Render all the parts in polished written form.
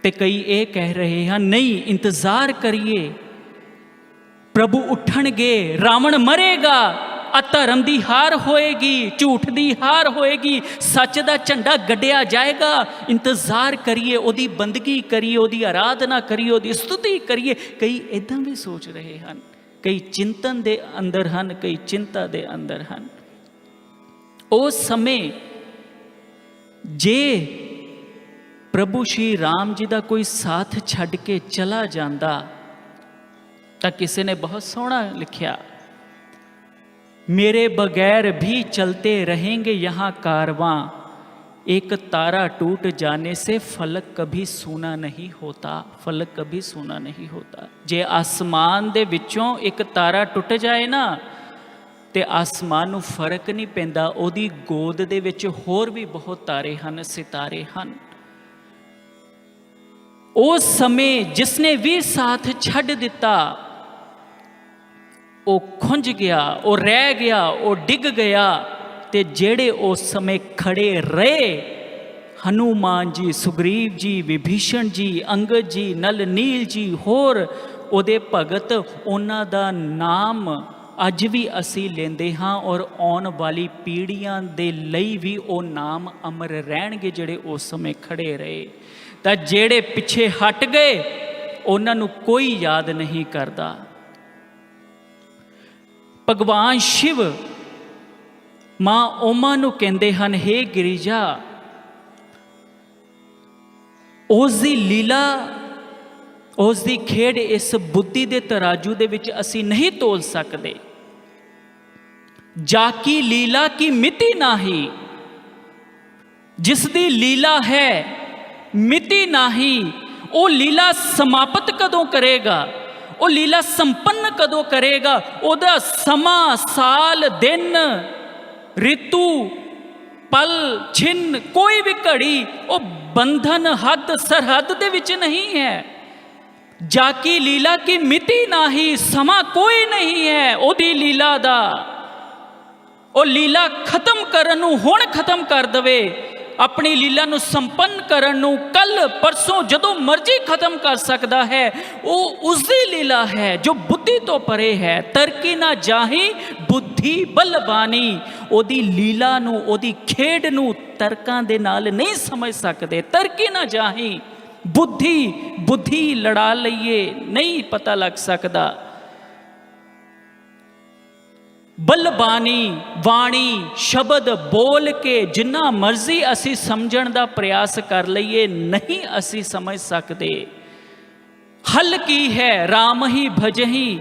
ते कई ये कह रहे हैं नहीं इंतजार करिए, प्रभु उठणगे, रावण मरेगा, अधर्म की हार होएगी, झूठ की हार होएगी, सच का झंडा गड्ढिया जाएगा। इंतजार करिए, ओदी बंदगी करिए, ओदी आराधना करिए, ओदी स्तुति करिए। कई इदां भी सोच रहे हैं, कई चिंतन दे अंदर हैं, कई चिंता दे अंदर हैं। उस समय जे प्रभु श्री राम जी का कोई साथ छड़ के चला जाता तो किसी ने बहुत सोहना लिखिया, मेरे बगैर भी चलते रहेंगे यहाँ कारवां, एक तारा टूट जाने से फलक कभी सूना नहीं होता। फलक कभी सूना नहीं होता। जे आसमान दे विचों एक तारा टुट जाए ना ते आसमान नूं फर्क नहीं पैंदा, ओदी गोद दे विच होर भी बहुत तारे हन, सितारे हन। उस समय जिसने भी साथ छड़ दिता वो खुंज गया, वो रह गया, वो डिग गया। ते जेड़े उस समय खड़े रहे, हनुमान जी, सुग्रीव जी, विभीषण जी, अंगद जी, नल नील जी, होर उहदे भगत, उन्हां दा नाम अज भी असी लेंदे हाँ और आउण वाली पीढ़ियां दे लई भी वो नाम अमर रहणगे जेड़े उस समय खड़े रहे। तां जेड़े पिछे हट गए उन्हां नूं कोई याद नहीं करदा। भगवान शिव मां ओमा नूं कहंदे हन, हे गिरिजा, उसकी लीला, उसकी खेड इस बुद्धि के तराजू दे विच असी नहीं तोल सकते। जाकी लीला की मिति नाही, जिसकी लीला है मिति नाही, वो लीला समाप्त कदों करेगा, वो लीला संपन्न कदों करेगा। ओदा समा, साल, दिन, ऋतु, पल, छिन्न, कोई भी घड़ी वो बंधन, हद, सरहद दे विच नहीं है। जाकी लीला की मिति नाही, समा कोई नहीं है ओदी लीला दा। वो लीला खत्म करन नूं हुण खत्म कर दवे, अपनी लीला नूं संपन्न करन नूं कल परसों जदों मर्जी खत्म कर सकता है। वो उसकी लीला है जो बुद्धि तो परे है। तरकी ना जाही बुद्धि बलबानी, ओदी लीला नूं, ओदी खेड नूं तर्कां दे नाल नहीं समझ सकते। तरकी ना जाही, बुद्धि बुद्धि लड़ा लईए नहीं पता लग सकता। बलबानी वाणी शब्द बोल के जिन्ना मर्जी असी समझण दा प्रयास कर लईए नहीं असी समझ सकते। हल की है राम ही भजही,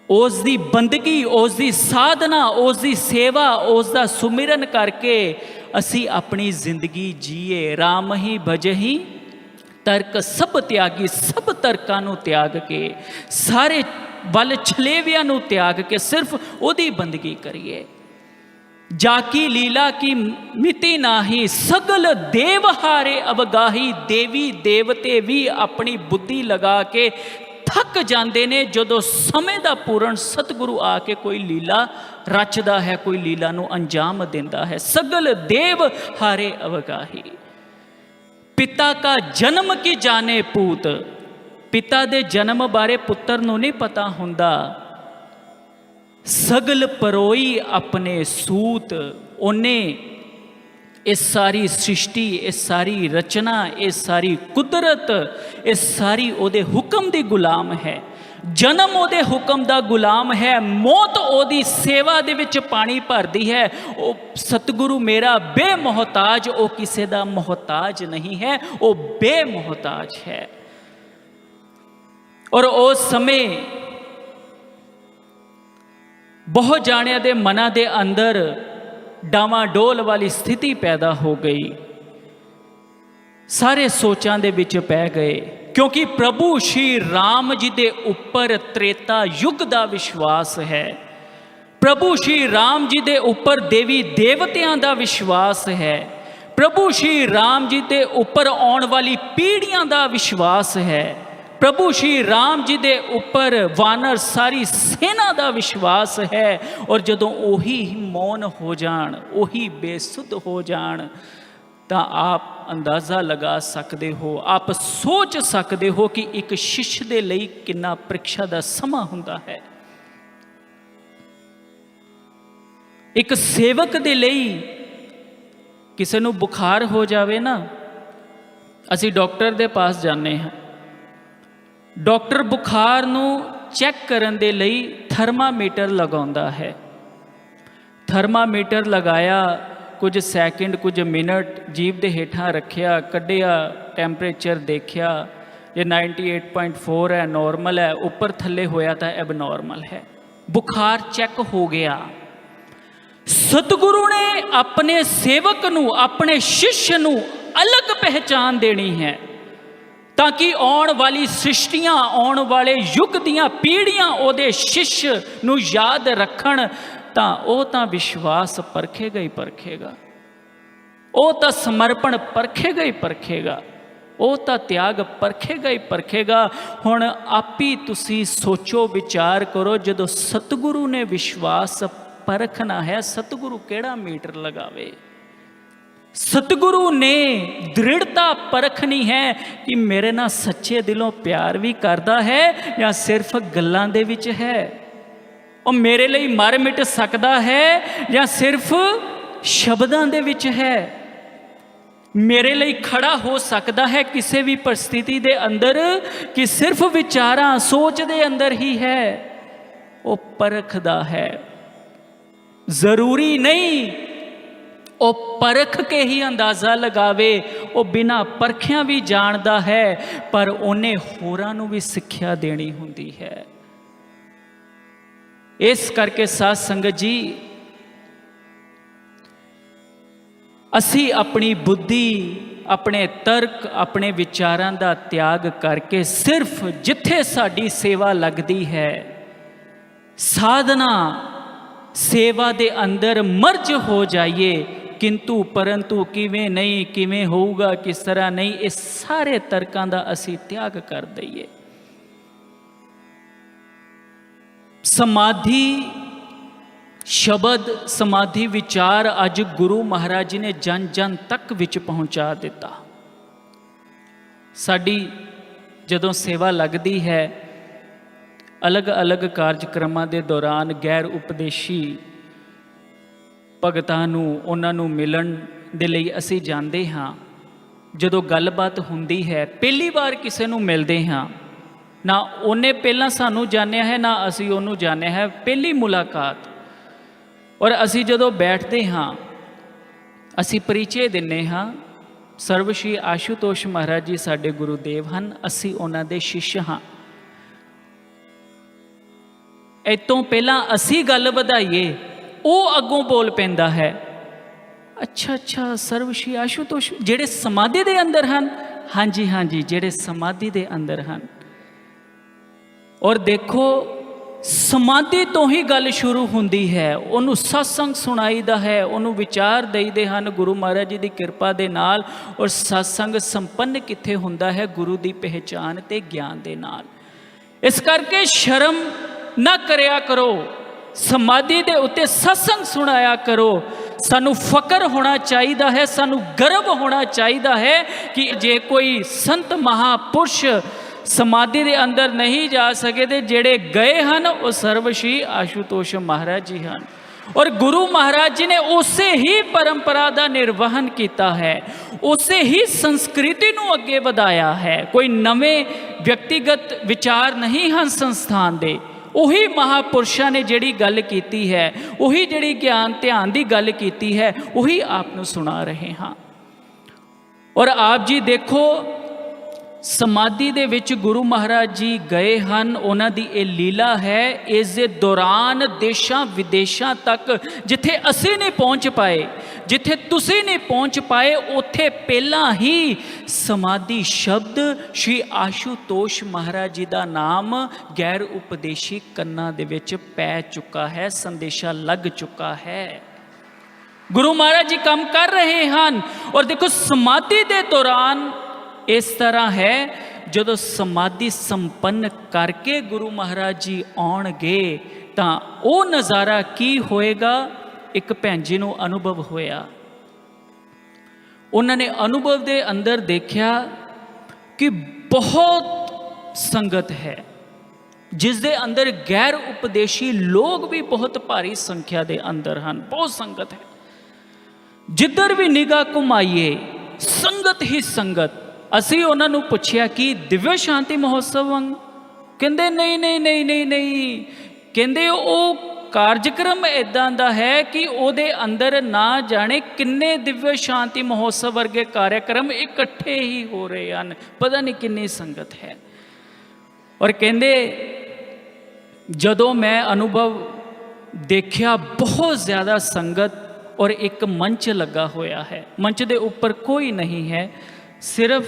उसकी बंदगी, उसकी साधना, उसकी सेवा, उसका सुमिरन करके असी अपनी जिंदगी जीए। राम ही भजही तर्क सब त्यागी, सब तर्कां नूं त्याग के, सारे वल छलेवियां नूं त्याग के सिर्फ ओदी बंदगी करिए। जाकी लीला की मिति नाही, सगल देव हारे अवगाही। देवी देवते भी अपनी बुद्धि लगा के थक जाते ने जदों समय का पूर्ण सतगुरु आके कोई लीला रचदा है, कोई लीला नूं अंजाम देंदा है। सगल देव हारे अवगाही। पिता का जन्म की जाने पूत, पिता दे जन्म बारे पुत्र नूं नहीं पता हुंदा। सगल परोई अपने सूत, उन्हें इस सारी सृष्टि, इस सारी रचना, इस सारी कुदरत, इस सारी ओदे हुक्म दी गुलाम है। जन्म ओदे हुक्म दा गुलाम है, मौत ओदी सेवा दे विच पानी भरदी है। ओ सतगुरु मेरा बेमोहताज, ओ किसे दा मोहताज नहीं है, ओ बेमोहताज है। और उस समय बहुत जाणिया दे मना दे अंदर डावाडोल वाली स्थिति पैदा हो गई। सारे सोचां दे विच पै गए, क्योंकि प्रभु श्री राम जी दे उपर त्रेता युग दा विश्वास है। प्रभु श्री राम जी दे उपर देवी देवतियां दा विश्वास है। प्रभु श्री राम जी दे उपर आउण वाली पीढ़ियां दा विश्वास है। प्रभु श्री राम जी दे उपर वानर सारी सेना दा विश्वास है। और जदों ओही मौन हो जाण, ओही बेसुध हो जाण, ਤਾਂ ਆਪ ਅੰਦਾਜ਼ਾ ਲਗਾ ਸਕਦੇ ਹੋ, ਆਪ ਸੋਚ ਸਕਦੇ ਹੋ ਕਿ ਇੱਕ ਸ਼ਿਸ਼ ਦੇ ਲਈ ਕਿੰਨਾ ਪ੍ਰੀਖਿਆ ਦਾ ਸਮਾਂ ਹੁੰਦਾ ਹੈ। ਇੱਕ ਸੇਵਕ ਦੇ ਲਈ ਕਿਸੇ ਨੂੰ ਬੁਖਾਰ ਹੋ ਜਾਵੇ ਨਾ, ਅਸੀਂ ਡਾਕਟਰ ਦੇ ਪਾਸ ਜਾਂਦੇ ਹਾਂ। ਡਾਕਟਰ ਬੁਖਾਰ ਨੂੰ ਚੈੱਕ ਕਰਨ ਦੇ ਲਈ ਥਰਮਾਮੀਟਰ ਲਗਾਉਂਦਾ ਹੈ। ਥਰਮਾਮੀਟਰ ਲਗਾਇਆ, ਕੁਝ ਸੈਕਿੰਡ ਕੁਝ ਮਿੰਟ ਜੀਭ ਦੇ ਹੇਠਾਂ ਰੱਖਿਆ, ਕੱਢਿਆ, ਟੈਂਪਰੇਚਰ ਦੇਖਿਆ, ਜੇ 98.4 ਹੈ ਨੋਰਮਲ ਹੈ, ਉੱਪਰ ਥੱਲੇ ਹੋਇਆ ਤਾਂ ਐਬਨੋਰਮਲ ਹੈ, ਬੁਖਾਰ ਚੈੱਕ ਹੋ ਗਿਆ। ਸਤਿਗੁਰੂ ਨੇ ਆਪਣੇ ਸੇਵਕ ਨੂੰ, ਆਪਣੇ ਸ਼ਿਸ਼ ਨੂੰ ਅਲੱਗ ਪਹਿਚਾਨ ਦੇਣੀ ਹੈ ਤਾਂ ਕਿ ਆਉਣ ਵਾਲੀ ਸ੍ਰਿਸ਼ਟੀਆਂ, ਆਉਣ ਵਾਲੇ ਯੁੱਗ ਦੀਆਂ ਪੀੜ੍ਹੀਆਂ ਉਹਦੇ ਸ਼ਿਸ਼ ਨੂੰ ਯਾਦ ਰੱਖਣ। ਤਾਂ ਉਹ ਤਾਂ ਵਿਸ਼ਵਾਸ ਪਰਖੇਗਾ ਹੀ ਪਰਖੇਗਾ, ਉਹ ਤਾਂ ਸਮਰਪਣ ਪਰਖੇਗਾ ਹੀ ਪਰਖੇਗਾ, ਉਹ ਤਾਂ ਤਿਆਗ ਪਰਖੇਗਾ ਹੀ ਪਰਖੇਗਾ। ਹੁਣ ਆਪੀ ਤੁਸੀਂ ਸੋਚੋ, ਵਿਚਾਰ ਕਰੋ, ਜਦੋਂ ਸਤਿਗੁਰੂ ਨੇ ਵਿਸ਼ਵਾਸ ਪਰਖਣਾ ਹੈ, ਸਤਿਗੁਰੂ ਕਿਹੜਾ ਮੀਟਰ ਲਗਾਵੇ। ਸਤਿਗੁਰੂ ਨੇ ਦ੍ਰਿੜਤਾ ਪਰਖਣੀ ਹੈ ਕਿ ਮੇਰੇ ਨਾਲ ਸੱਚੇ ਦਿਲੋਂ ਪਿਆਰ ਵੀ ਕਰਦਾ ਹੈ ਜਾਂ ਸਿਰਫ ਗੱਲਾਂ ਦੇ ਵਿੱਚ ਹੈ। ਉਹ ਮੇਰੇ ਲਈ ਮਰ ਮਿਟ ਸਕਦਾ ਹੈ ਜਾਂ ਸਿਰਫ ਸ਼ਬਦਾਂ ਦੇ ਵਿੱਚ ਹੈ। ਮੇਰੇ ਲਈ ਖੜਾ ਹੋ ਸਕਦਾ ਹੈ ਕਿਸੇ ਵੀ ਪਰਿਸਥਿਤੀ ਦੇ ਅੰਦਰ ਕਿ ਸਿਰਫ ਵਿਚਾਰਾਂ, ਸੋਚ ਦੇ ਅੰਦਰ ਹੀ ਹੈ। ਉਹ ਪਰਖਦਾ ਹੈ। ਜ਼ਰੂਰੀ ਨਹੀਂ ਉਹ ਪਰਖ ਕੇ ਹੀ ਅੰਦਾਜ਼ਾ ਲਗਾਵੇ, ਉਹ ਬਿਨਾਂ ਪਰਖਿਆਂ ਵੀ ਜਾਣਦਾ ਹੈ, ਪਰ ਉਹਨੇ ਹੋਰਾਂ ਨੂੰ ਵੀ ਸਿੱਖਿਆ ਦੇਣੀ ਹੁੰਦੀ ਹੈ। ਇਸ ਕਰਕੇ ਸਾਧ ਸੰਗਤ ਜੀ, ਅਸੀਂ ਆਪਣੀ ਬੁੱਧੀ, ਆਪਣੇ ਤਰਕ, ਆਪਣੇ ਵਿਚਾਰਾਂ ਦਾ ਤਿਆਗ ਕਰਕੇ ਸਿਰਫ ਜਿੱਥੇ ਸਾਡੀ ਸੇਵਾ ਲੱਗਦੀ ਹੈ, ਸਾਧਨਾ ਸੇਵਾ ਦੇ ਅੰਦਰ ਮਰਜ ਹੋ ਜਾਈਏ। ਕਿੰਤੂ ਪਰੰਤੂ ਕਿਵੇਂ ਨਹੀਂ, ਕਿਵੇਂ ਹੋਊਗਾ, ਕਿਸ ਤਰ੍ਹਾਂ ਨਹੀਂ, ਇਹ ਸਾਰੇ ਤਰਕਾਂ ਦਾ ਅਸੀਂ ਤਿਆਗ ਕਰ ਦਈਏ। ਸਮਾਧੀ ਸ਼ਬਦ, ਸਮਾਧੀ ਵਿਚਾਰ ਅੱਜ ਗੁਰੂ ਮਹਾਰਾਜ ਜੀ ਨੇ ਜਨ ਜਨ ਤੱਕ ਵਿੱਚ ਪਹੁੰਚਾ ਦਿੱਤਾ। ਸਾਡੀ ਜਦੋਂ ਸੇਵਾ ਲੱਗਦੀ ਹੈ, ਅਲੱਗ-ਅਲੱਗ ਕਾਰਜਕ੍ਰਮਾਂ ਦੇ ਦੌਰਾਨ ਗੈਰ ਉਪਦੇਸ਼ੀ ਭਗਤਾਂ ਨੂੰ, ਉਹਨਾਂ ਨੂੰ ਮਿਲਣ ਦੇ ਲਈ ਅਸੀਂ ਜਾਂਦੇ ਹਾਂ। ਜਦੋਂ ਗੱਲਬਾਤ ਹੁੰਦੀ ਹੈ, ਪਹਿਲੀ ਵਾਰ ਕਿਸੇ ਨੂੰ ਮਿਲਦੇ ਹਾਂ, ਨਾ ਉਹਨੇ ਪਹਿਲਾਂ ਸਾਨੂੰ ਜਾਣਿਆ ਹੈ, ਨਾ ਅਸੀਂ ਉਹਨੂੰ ਜਾਣਿਆ ਹੈ, ਪਹਿਲੀ ਮੁਲਾਕਾਤ। ਔਰ ਅਸੀਂ ਜਦੋਂ ਬੈਠਦੇ ਹਾਂ, ਅਸੀਂ ਪਰਿਚੈ ਦਿੰਦੇ ਹਾਂ। ਸਰਵ ਸ਼੍ਰੀ ਆਸ਼ੂਤੋਸ਼ ਮਹਾਰਾਜ ਜੀ ਸਾਡੇ ਗੁਰੂਦੇਵ ਹਨ, ਅਸੀਂ ਉਹਨਾਂ ਦੇ ਸ਼ਿਸ਼ ਹਾਂ। ਇਹ ਤੋਂ ਪਹਿਲਾਂ ਅਸੀਂ ਗੱਲ ਵਧਾਈਏ, ਉਹ ਅੱਗੋਂ ਬੋਲ ਪੈਂਦਾ ਹੈ, ਅੱਛਾ ਅੱਛਾ ਸਰਵ ਸ਼੍ਰੀ ਆਸ਼ੂਤੋਸ਼ ਜਿਹੜੇ ਸਮਾਧੀ ਦੇ ਅੰਦਰ ਹਨ। ਹਾਂਜੀ ਹਾਂਜੀ, ਜਿਹੜੇ ਸਮਾਧੀ ਦੇ ਅੰਦਰ ਹਨ। ਔਰ ਦੇਖੋ, ਸਮਾਧੀ ਤੋਂ ਹੀ ਗੱਲ ਸ਼ੁਰੂ ਹੁੰਦੀ ਹੈ। ਉਹਨੂੰ ਸਤਸੰਗ ਸੁਣਾਈਦਾ ਹੈ, ਉਹਨੂੰ ਵਿਚਾਰ ਦੇਈਦੇ ਹਨ ਗੁਰੂ ਮਹਾਰਾਜ ਜੀ ਦੀ ਕਿਰਪਾ ਦੇ ਨਾਲ। ਔਰ ਸਤਸੰਗ ਸੰਪੰਨ ਕਿੱਥੇ ਹੁੰਦਾ ਹੈ? ਗੁਰੂ ਦੀ ਪਹਿਚਾਨ ਤੇ ਗਿਆਨ ਦੇ ਨਾਲ। ਇਸ ਕਰਕੇ ਸ਼ਰਮ ਨਾ ਕਰਿਆ ਕਰੋ, ਸਮਾਧੀ ਦੇ ਉੱਤੇ ਸਤਸੰਗ ਸੁਣਾਇਆ ਕਰੋ। ਸਾਨੂੰ ਫਕਰ ਹੋਣਾ ਚਾਹੀਦਾ ਹੈ, ਸਾਨੂੰ ਗਰਵ ਹੋਣਾ ਚਾਹੀਦਾ ਹੈ ਕਿ ਜੇ ਕੋਈ ਸੰਤ ਮਹਾਪੁਰਸ਼ ਸਮਾਧੀ ਦੇ ਅੰਦਰ ਨਹੀਂ ਜਾ ਸਕੇ ਤੇ ਜਿਹੜੇ ਗਏ ਹਨ ਉਹ ਸਰਵ ਸ਼੍ਰੀ ਆਸ਼ੂਤੋਸ਼ ਮਹਾਰਾਜ ਜੀ ਹਨ। ਔਰ ਗੁਰੂ ਮਹਾਰਾਜ ਜੀ ਨੇ ਉਸੇ ਹੀ ਪਰੰਪਰਾ ਦਾ ਨਿਰਵਹਨ ਕੀਤਾ ਹੈ, ਉਸੇ ਹੀ ਸੰਸਕ੍ਰਿਤੀ ਨੂੰ ਅੱਗੇ ਵਧਾਇਆ ਹੈ। ਕੋਈ ਨਵੇਂ ਵਿਅਕਤੀਗਤ ਵਿਚਾਰ ਨਹੀਂ ਹਨ ਸੰਸਥਾਨ ਦੇ। ਉਹੀ ਮਹਾਪੁਰਸ਼ਾਂ ਨੇ ਜਿਹੜੀ ਗੱਲ ਕੀਤੀ ਹੈ, ਉਹੀ ਜਿਹੜੀ ਗਿਆਨ ਧਿਆਨ ਦੀ ਗੱਲ ਕੀਤੀ ਹੈ, ਉਹੀ ਆਪ ਨੂੰ ਸੁਣਾ ਰਹੇ ਹਾਂ। ਔਰ ਆਪ ਜੀ ਦੇਖੋ, ਸਮਾਧੀ ਦੇ ਵਿੱਚ ਗੁਰੂ ਮਹਾਰਾਜ ਜੀ ਗਏ ਹਨ, ਉਹਨਾਂ ਦੀ ਇਹ ਲੀਲਾ ਹੈ। ਇਸ ਦੇ ਦੌਰਾਨ ਦੇਸ਼ਾਂ ਵਿਦੇਸ਼ਾਂ ਤੱਕ ਜਿੱਥੇ ਅਸੀਂ ਨਹੀਂ ਪਹੁੰਚ ਪਾਏ, ਜਿੱਥੇ ਤੁਸੀਂ ਨਹੀਂ ਪਹੁੰਚ ਪਾਏ, ਉੱਥੇ ਪਹਿਲਾਂ ਹੀ ਸਮਾਧੀ ਸ਼ਬਦ ਸ਼੍ਰੀ ਆਸ਼ੂਤੋਸ਼ ਮਹਾਰਾਜ ਜੀ ਦਾ ਨਾਮ ਗੈਰ ਉਪਦੇਸ਼ੀ ਕੰਨਾਂ ਦੇ ਵਿੱਚ ਪੈ ਚੁੱਕਾ ਹੈ, ਸੰਦੇਸ਼ਾ ਲੱਗ ਚੁੱਕਾ ਹੈ। ਗੁਰੂ ਮਹਾਰਾਜ ਜੀ ਕੰਮ ਕਰ ਰਹੇ ਹਨ। ਔਰ ਦੇਖੋ, ਸਮਾਧੀ ਦੇ ਦੌਰਾਨ ਇਸ ਤਰ੍ਹਾਂ ਹੈ, ਜਦੋਂ ਸਮਾਧੀ ਸੰਪੰਨ ਕਰਕੇ ਗੁਰੂ ਮਹਾਰਾਜ ਜੀ ਆਉਣਗੇ ਤਾਂ ਉਹ ਨਜ਼ਾਰਾ ਕੀ ਹੋਏਗਾ? ਇੱਕ ਭੈਣ ਜੀ ਨੂੰ ਅਨੁਭਵ ਹੋਇਆ। उन्होंने अनुभव के अंदर देखा कि बहुत संगत है, जिस दे अंदर गैर उपदेशी लोग भी बहुत भारी संख्या के अंदर हैं, बहुत संगत है। जिधर भी निगाह घुमाइए संगत ही संगत। असी उन्होंने पूछया कि दिव्य शांति महोत्सव वांग? कहते नहीं नहीं नहीं नहीं नहीं, कहते वो कार्यक्रम इदां दा है कि उहदे अंदर ना जाने किन्ने दिव्य शांति महोत्सव वर्गे कार्यक्रम इकट्ठे ही हो रहे हैं, पता नहीं किन्नी संगत है। और कहते जदों मैं अनुभव देखा बहुत ज़्यादा संगत, और एक मंच लगा होया है, मंच के ऊपर कोई नहीं है, सिर्फ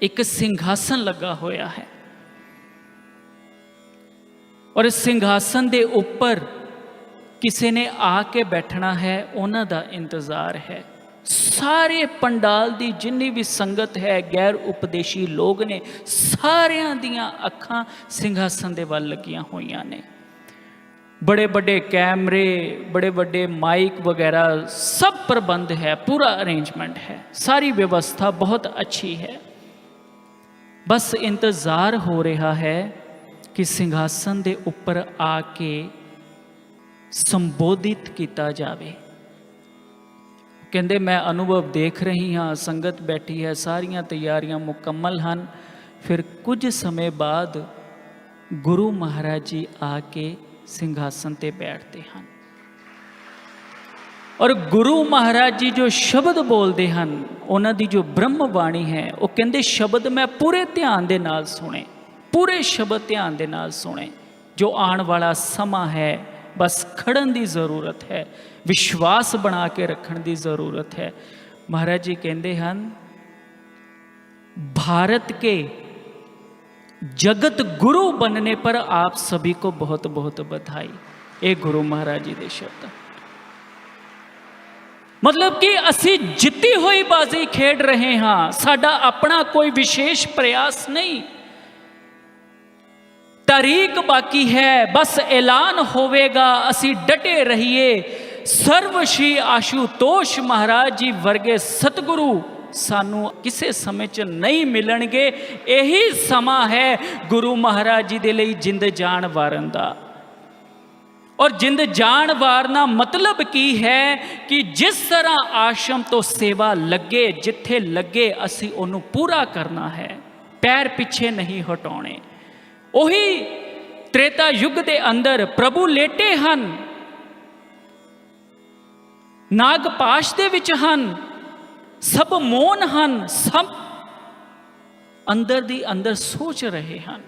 एक सिंघासन लगा होया है, और इस सिंघासन के ऊपर किसी ने आके बैठना है, उन्हां दा इंतज़ार है। सारे पंडाल की जिन्नी भी संगत है, गैर उपदेशी लोग ने, सारियां दियां अखां सिंघासन दे वल लगियां होईयां ने। बड़े बड़े कैमरे, बड़े बड़े माइक वगैरह सब प्रबंध है, पूरा अरेंजमेंट है, सारी व्यवस्था बहुत अच्छी है। बस इंतज़ार हो रहा है कि सिंघासन के ऊपर आके संबोधित किया जाए। कहते मैं अनुभव देख रही हाँ, संगत बैठी है, सारियां तैयारियां मुकम्मल हैं। फिर कुछ समय बाद गुरु महाराज जी आके सिंघासन ते बैठते हैं, और गुरु महाराज जी जो शब्द बोलते हैं, उन्हों की जो ब्रह्म बाणी है, वो कहते शब्द मैं पूरे ध्यान दे नाल सुने, पूरे शब्द ध्यान दे नाल सुने। जो आने वाला समा है बस खड़न की ज़रूरत है, विश्वास बना के रखने की ज़रूरत है। महाराज जी कहते हैं भारत के जगत गुरु बनने पर आप सभी को बहुत बहुत बधाई। ये गुरु महाराज जी के शब्द, मतलब कि असी जिती हुई बाजी खेड रहे हाँ, साडा अपना कोई विशेष प्रयास नहीं, तारीख बाकी है, बस ऐलान होवेगा, असी डटे रहिए। सर्व श्री आशुतोष महाराज जी वर्गे सतगुरु सानू किसी समय च नहीं मिलणगे। यही समा है गुरु महाराज जी दे लई जिंद जान वारन दा। और जिंद जान वारना मतलब की है कि जिस तरह आश्रम तो सेवा लगे, जिथे लगे असी उन्हों पूरा करना है, पैर पिछे नहीं हटाने। उही त्रेता युग के अंदर प्रभु लेटे हन, नागपाश दे विच हन, सब मौन हन, सब अंदर दी अंदर सोच रहे हैं।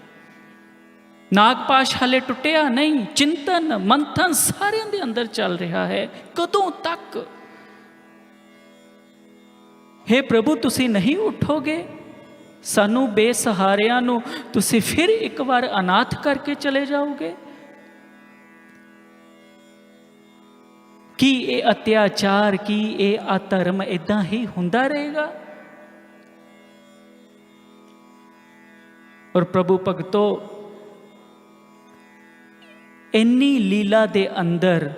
नागपाश हाले टुटिया नहीं, चिंतन मंथन सारे दे अंदर चल रहा है। कदों तक हे प्रभु तुसी नहीं उठोगे, सानू बेसहारियां नू तुसी फिर एक बार अनाथ करके चले जाओगे? कि ये अत्याचार, कि ये अधर्म इदा ही हुंदा रहेगा? और प्रभु भगतो इन्नी लीला दे अंदर,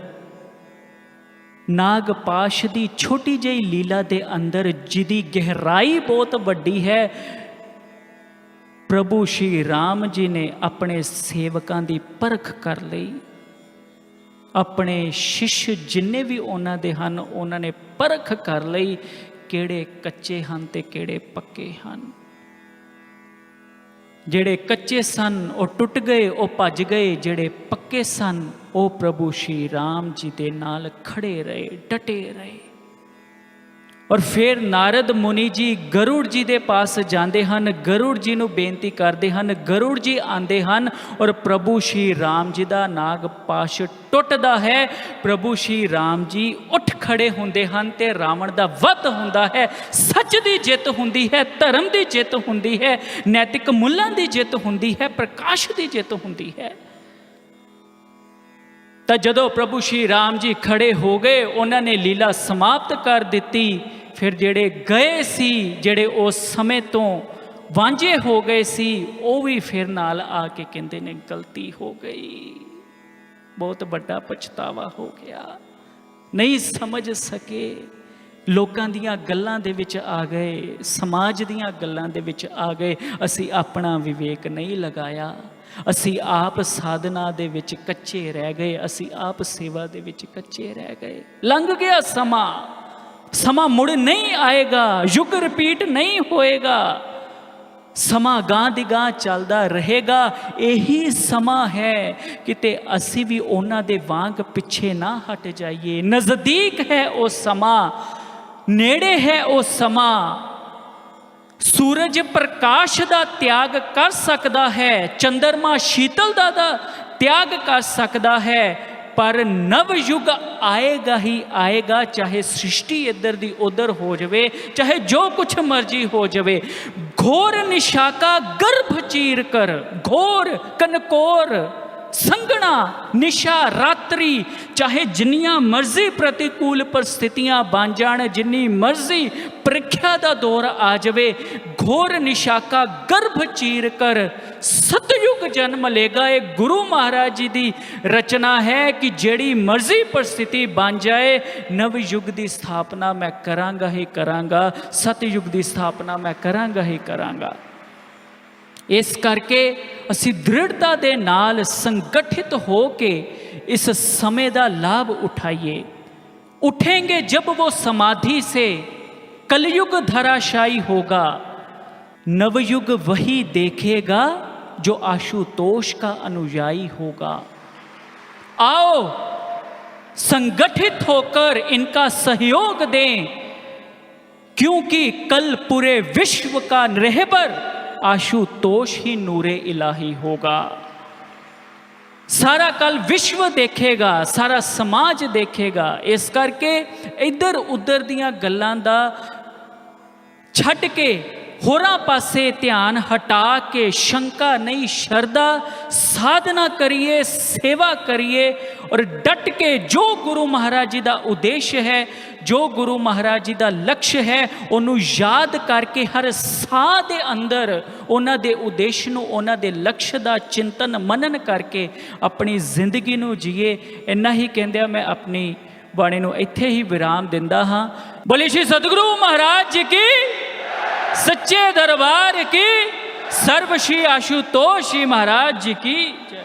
नागपाश दी छोटी जी लीला दे अंदर जिदी गहराई बहुत वड्डी है, प्रभु श्री राम जी ने अपने सेवकां दी परख कर ली। अपने शिष्य जिन्ने भी उन्हां दे हन, उन्होंने परख कर ली किहड़े कच्चे हन ते किहड़े पक्के हन। जिहड़े कच्चे सन वो टुट गए, वो भज गए, जिहड़े पक्के सन वो प्रभु श्री राम जी दे नाल खड़े रहे, डटे रहे। और फिर नारद मुनि जी गरुड़ जी दे पास जाते हैं, गरुड़ जी नू बेनती करते हैं, गरुड़ जी आते हैं और प्रभु श्री राम जी का नागपाश टुटदा है। प्रभु श्री राम जी उठ खड़े होंदे हैं ते रावण का वध हुंदा है। सच की जित हुंदी है, धर्म की जित हुंदी है, नैतिक मुल्लां की जित हुंदी है, प्रकाश की जित हुंदी है। तो जदों प्रभु श्री राम जी खड़े हो गए, उन्होंने लीला समाप्त कर दी। फिर जेड़े गए सी, जेड़े उस समय तो वांझे हो गए सी, वो भी फिर नाल आके कहते ने गलती हो गई, बहुत बड़ा पछतावा हो गया, नहीं समझ सके, ਲੋਕਾਂ ਦੀਆਂ ਗੱਲਾਂ ਦੇ ਵਿੱਚ ਆ ਗਏ, ਸਮਾਜ ਦੀਆਂ ਗੱਲਾਂ ਦੇ ਵਿੱਚ ਆ ਗਏ। ਅਸੀਂ ਆਪਣਾ ਵਿਵੇਕ ਨਹੀਂ ਲਗਾਇਆ, ਅਸੀਂ ਆਪ ਸਾਧਨਾ ਦੇ ਵਿੱਚ ਕੱਚੇ ਰਹਿ ਗਏ, ਅਸੀਂ ਆਪ ਸੇਵਾ ਦੇ ਵਿੱਚ ਕੱਚੇ ਰਹਿ ਗਏ। ਲੰਘ ਗਿਆ ਸਮਾਂ, ਸਮਾਂ ਮੁੜ ਨਹੀਂ ਆਏਗਾ, ਯੁੱਗ ਰਿਪੀਟ ਨਹੀਂ ਹੋਏਗਾ। ਸਮਾਂ ਗਾਂ ਦੀ ਗਾਂ ਚੱਲਦਾ ਰਹੇਗਾ। ਇਹੀ ਸਮਾਂ ਹੈ ਕਿਤੇ ਅਸੀਂ ਵੀ ਉਹਨਾਂ ਦੇ ਵਾਂਗ ਪਿੱਛੇ ਨਾ ਹਟ ਜਾਈਏ। ਨਜ਼ਦੀਕ ਹੈ ਉਹ ਸਮਾਂ, ਨੇੜੇ ਹੈ ਉਹ ਸਮਾਂ। ਸੂਰਜ ਪ੍ਰਕਾਸ਼ ਦਾ ਤਿਆਗ ਕਰ ਸਕਦਾ ਹੈ, ਚੰਦਰਮਾ ਸ਼ੀਤਲਤਾ ਦਾ ਤਿਆਗ ਕਰ ਸਕਦਾ ਹੈ, ਪਰ ਨਵ ਯੁੱਗ ਆਏਗਾ ਹੀ ਆਏਗਾ, ਚਾਹੇ ਸ੍ਰਿਸ਼ਟੀ ਇੱਧਰ ਦੀ ਉੱਧਰ ਹੋ ਜਾਵੇ, ਚਾਹੇ ਜੋ ਕੁਛ ਮਰਜ਼ੀ ਹੋ ਜਾਵੇ। ਘੋਰ ਨਿਸ਼ਾਕਾ ਗਰਭ ਚੀਰ ਕਰ, ਘੋਰ ਕਨਕੋਰ ਸੰਘਣਾ ਨਿਸ਼ਾ ਰਾਤਰੀ, ਚਾਹੇ ਜਿੰਨੀਆਂ ਮਰਜ਼ੀ ਪ੍ਰਤੀਕੂਲ ਪਰਿਸਥਿਤੀਆਂ ਬਣ ਜਾਣ, ਜਿੰਨੀ ਮਰਜ਼ੀ ਪ੍ਰੀਖਿਆ ਦਾ ਦੌਰ ਆ ਜਾਵੇ, ਘੋਰ ਨਿਸ਼ਾਕਾ ਗਰਭ ਚੀਰ ਕਰ ਸਤਯੁਗ ਜਨਮ ਲੇਗਾ। ਇਹ ਗੁਰੂ ਮਹਾਰਾਜ ਜੀ ਦੀ ਰਚਨਾ ਹੈ ਕਿ ਜਿਹੜੀ ਮਰਜ਼ੀ ਪਰਿਸਥਿਤੀ ਬਣ ਜਾਏ, ਨਵ ਯੁੱਗ ਦੀ ਸਥਾਪਨਾ ਮੈਂ ਕਰਾਂਗਾ ਹੀ ਕਰਾਂਗਾ, ਸਤਯੁਗ ਦੀ ਸਥਾਪਨਾ ਮੈਂ ਕਰਾਂਗਾ ਹੀ ਕਰਾਂਗਾ। ਇਸ ਕਰਕੇ ਅਸੀਂ ਦ੍ਰਿੜਤਾ ਦੇ ਨਾਲ ਸੰਗਠਿਤ ਹੋ ਕੇ इस समय का लाभ उठाइए। उठेंगे जब वो समाधि से, कलयुग धराशायी होगा, नवयुग वही देखेगा जो आशुतोष का अनुयायी होगा। आओ संगठित होकर इनका सहयोग दें, क्योंकि कल पूरे विश्व का रहबर आशुतोष ही नूरे इलाही होगा। सारा कल विश्व देखेगा, सारा समाज देखेगा। इस करके इधर उधर दियां गल्लां दा छड्ड के होरां पासे ध्यान हटा के शंका नहीं श्रद्धा साधना करिए, सेवा करिए और डट के जो गुरु महाराज जी का उद्देश्य है, जो गुरु महाराज जी का लक्ष्य है, उन्होंने याद करके हर साह दे अंदर उन्हां दे उद्देश्य नूं, उन्हां दे लक्ष्य का चिंतन मनन करके अपनी जिंदगी नूं जीए। इन्ना ही कहंदे मैं अपनी बाणी नूं इत्थे ही विराम दिंदा हां। बोले श्री सतगुरु महाराज जी की, सच्चे दरबार की, सर्व श्री आशुतोष जी महाराज जी की जय।